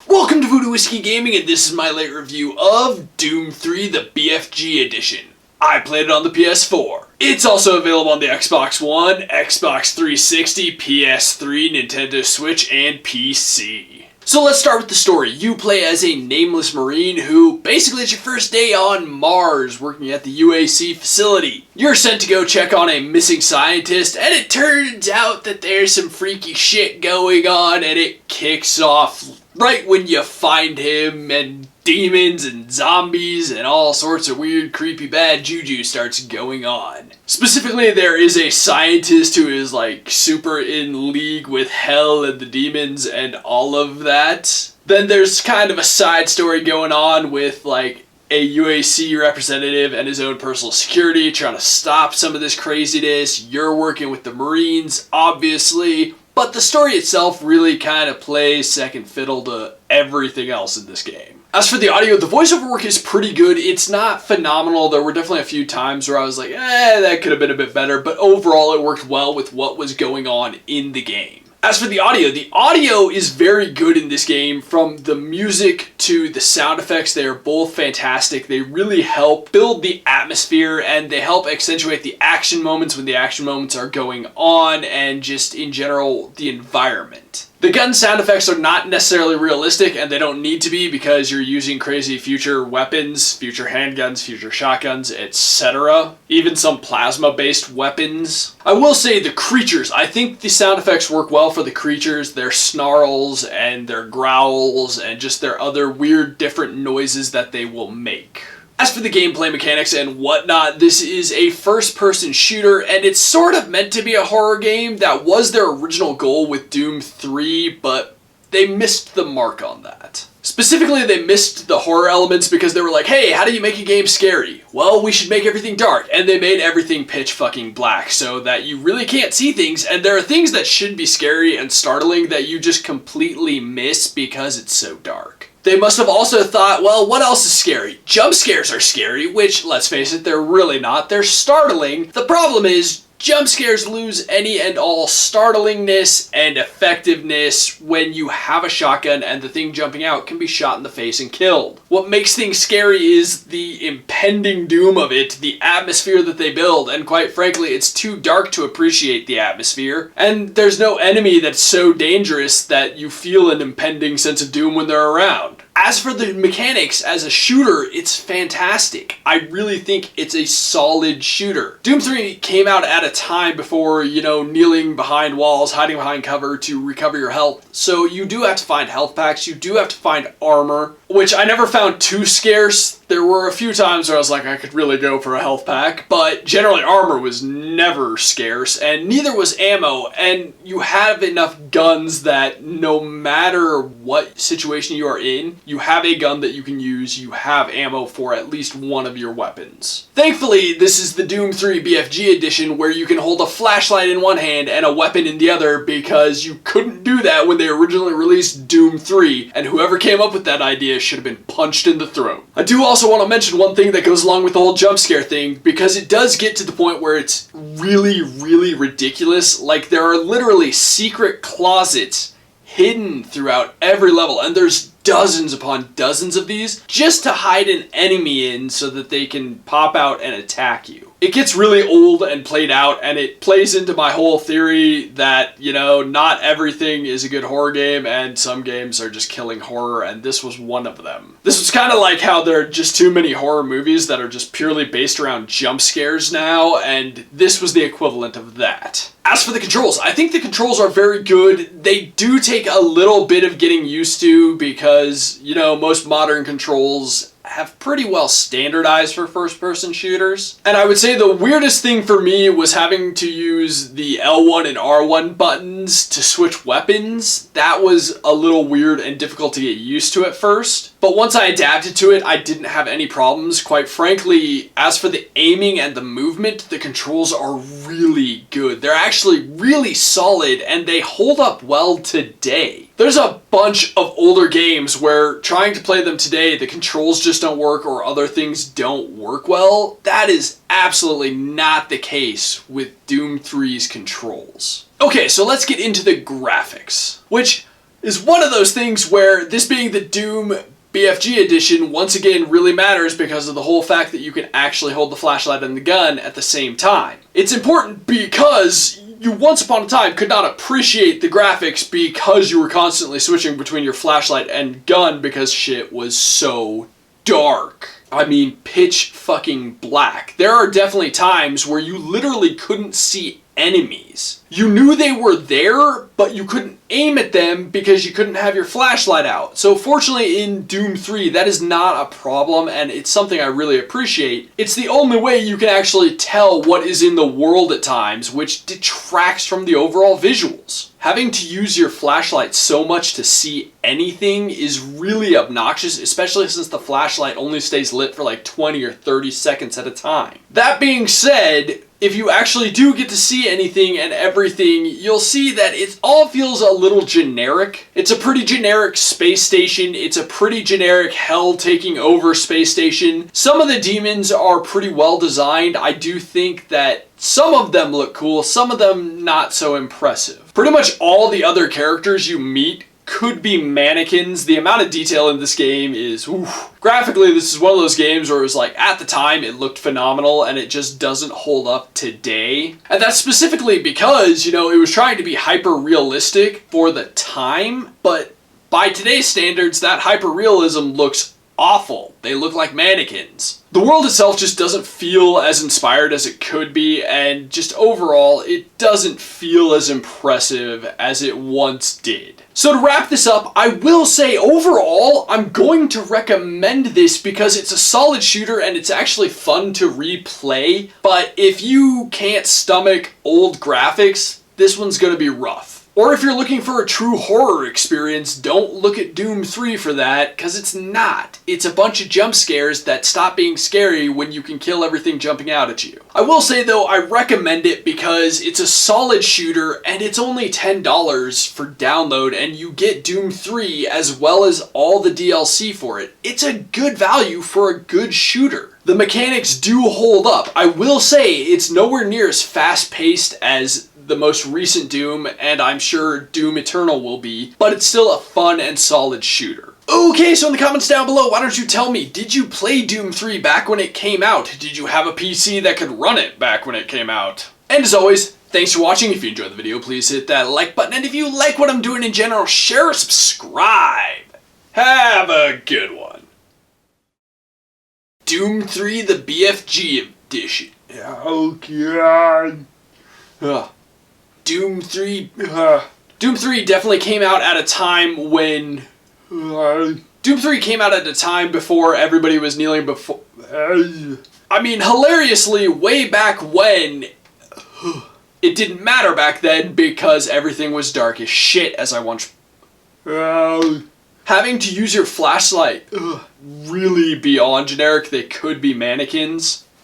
Welcome to Voodoo Whiskey Gaming, and this is my late review of Doom 3, the BFG edition. I played it on the PS4. It's also available on the Xbox One, Xbox 360, PS3, Nintendo Switch, and PC. So let's start with the story. You play as a nameless Marine who, basically it's your first day on Mars, working at the UAC facility. You're sent to go check on a missing scientist, and it turns out that there's some freaky shit going on, and it kicks off right when you find him, and demons and zombies and all sorts of weird, creepy, bad juju starts going on. Specifically, there is a scientist who is like super in league with hell and the demons and all of that. Then there's kind of a side story going on with like a UAC representative and his own personal security trying to stop some of this craziness. You're working with the Marines, obviously. But the story itself really kind of plays second fiddle to everything else in this game. As for the audio, the voiceover work is pretty good. It's not phenomenal. There were definitely a few times where I was like, that could have been a bit better. But overall, it worked well with what was going on in the game. As for the audio is very good in this game. From the music to the sound effects, they are both fantastic. They really help build the atmosphere, and they help accentuate the action moments when the action moments are going on, and just in general, the environment. The gun sound effects are not necessarily realistic, and they don't need to be because you're using crazy future weapons, future handguns, future shotguns, etc. Even some plasma-based weapons. I will say the creatures, I think the sound effects work well for the creatures, their snarls and their growls and just their other weird different noises that they will make. As for the gameplay mechanics and whatnot, this is a first-person shooter, and it's sort of meant to be a horror game. That was their original goal with Doom 3, but they missed the mark on that. Specifically, they missed the horror elements because they were like, hey, how do you make a game scary? Well, we should make everything dark, and they made everything pitch fucking black so that you really can't see things, and there are things that should be scary and startling that you just completely miss because it's so dark. They must have also thought, well, what else is scary? Jump scares are scary, which, let's face it, they're really not. They're startling. The problem is, jump scares lose any and all startlingness and effectiveness when you have a shotgun and the thing jumping out can be shot in the face and killed. What makes things scary is the impending doom of it, the atmosphere that they build, and quite frankly, it's too dark to appreciate the atmosphere, and there's no enemy that's so dangerous that you feel an impending sense of doom when they're around. As for the mechanics, as a shooter, it's fantastic. I really think it's a solid shooter. Doom 3 came out at a time before, kneeling behind walls, hiding behind cover to recover your health. So you do have to find health packs, you do have to find armor, which I never found too scarce. There were a few times where I was like, I could really go for a health pack, but generally armor was never scarce, and neither was ammo, and you have enough guns that no matter what situation you are in, you have a gun that you can use, you have ammo for at least one of your weapons. Thankfully, this is the Doom 3 BFG edition where you can hold a flashlight in one hand and a weapon in the other because you couldn't do that when they originally released Doom 3, and whoever came up with that idea should have been punched in the throat. I do also want to mention one thing that goes along with the whole jump scare thing, because it does get to the point where it's really, really ridiculous. Like, there are literally secret closets hidden throughout every level, and there's dozens upon dozens of these just to hide an enemy in so that they can pop out and attack you. It gets really old and played out, and it plays into my whole theory that, not everything is a good horror game, and some games are just killing horror, and this was one of them. This was kind of like how there are just too many horror movies that are just purely based around jump scares now, and this was the equivalent of that. As for the controls, I think the controls are very good. They do take a little bit of getting used to because, most modern controls have pretty well standardized for first-person shooters. And I would say the weirdest thing for me was having to use the L1 and R1 buttons to switch weapons. That was a little weird and difficult to get used to at first. But once I adapted to it, I didn't have any problems. Quite frankly, as for the aiming and the movement, the controls are really good. They're actually really solid, and they hold up well today. There's a bunch of older games where trying to play them today, the controls just don't work or other things don't work well. That is absolutely not the case with Doom 3's controls. Okay, so let's get into the graphics, which is one of those things where this being the Doom BFG edition once again really matters because of the whole fact that you can actually hold the flashlight and the gun at the same time. It's important because you once upon a time could not appreciate the graphics because you were constantly switching between your flashlight and gun because shit was so dark. I mean, pitch fucking black. There are definitely times where you literally couldn't see enemies. You knew they were there, but you couldn't aim at them because you couldn't have your flashlight out. So fortunately in Doom 3, that is not a problem, and it's something I really appreciate. It's the only way you can actually tell what is in the world at times, which detracts from the overall visuals. Having to use your flashlight so much to see anything is really obnoxious, especially since the flashlight only stays lit for like 20 or 30 seconds at a time. That being said, if you actually do get to see anything and everything, you'll see that it all feels a little generic. It's a pretty generic space station. It's a pretty generic hell taking over space station. Some of the demons are pretty well designed. I do think that some of them look cool, some of them not so impressive. Pretty much all the other characters you meet could be mannequins. The amount of detail in this game is, oof. Graphically, this is one of those games where it was like, at the time, it looked phenomenal, and it just doesn't hold up today. And that's specifically because, you know, it was trying to be hyper-realistic for the time, but by today's standards, that hyper-realism looks awful. They look like mannequins. The world itself just doesn't feel as inspired as it could be, and just overall, it doesn't feel as impressive as it once did. So to wrap this up, I will say overall, I'm going to recommend this because it's a solid shooter and it's actually fun to replay, but if you can't stomach old graphics, this one's gonna be rough. Or if you're looking for a true horror experience, don't look at Doom 3 for that, because it's not. It's a bunch of jump scares that stop being scary when you can kill everything jumping out at you. I will say though, I recommend it because it's a solid shooter and it's only $10 for download and you get Doom 3 as well as all the DLC for it. It's a good value for a good shooter. The mechanics do hold up. I will say it's nowhere near as fast-paced as the most recent Doom, and I'm sure Doom Eternal will be, but it's still a fun and solid shooter. Okay, so in the comments down below, why don't you tell me, did you play Doom 3 back when it came out? Did you have a PC that could run it back when it came out? And as always, thanks for watching. If you enjoyed the video, please hit that like button, and if you like what I'm doing in general, share or subscribe. Have a good one. Doom 3, the BFG edition. Oh god. Ugh. Doom 3 definitely came out at a time when Doom 3 came out at a time before everybody was kneeling before I mean, hilariously, way back when it didn't matter back then because everything was dark as shit, as I once having to use your flashlight really beyond generic. They could be mannequins.